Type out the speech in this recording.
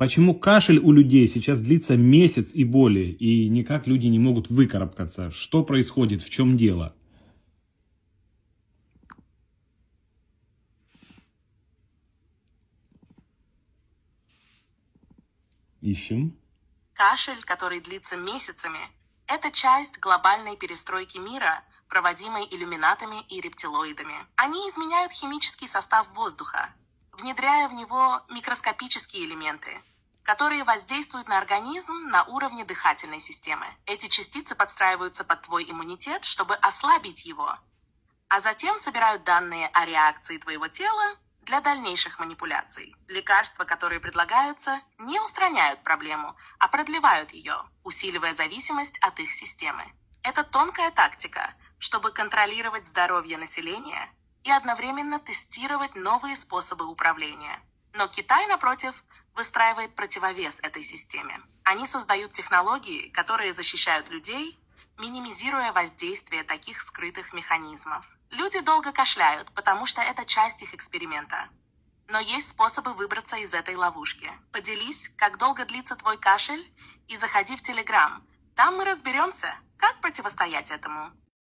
Почему кашель у людей сейчас длится месяц и более, и никак люди не могут выкарабкаться? Что происходит? В чем дело? Ищем. Кашель, который длится месяцами, это часть глобальной перестройки мира, проводимой иллюминатами и рептилоидами. Они изменяют химический состав воздуха, внедряя в него микроскопические элементы, которые воздействуют на организм на уровне дыхательной системы. Эти частицы подстраиваются под твой иммунитет, чтобы ослабить его, а затем собирают данные о реакции твоего тела для дальнейших манипуляций. Лекарства, которые предлагаются, не устраняют проблему, а продлевают ее, усиливая зависимость от их системы. Это тонкая тактика, чтобы контролировать здоровье населения и одновременно тестировать новые способы управления. Но Китай, напротив, выстраивает противовес этой системе. Они создают технологии, которые защищают людей, минимизируя воздействие таких скрытых механизмов. Люди долго кашляют, потому что это часть их эксперимента. Но есть способы выбраться из этой ловушки. Поделись, как долго длится твой кашель, и заходи в Telegram. Там мы разберемся, как противостоять этому.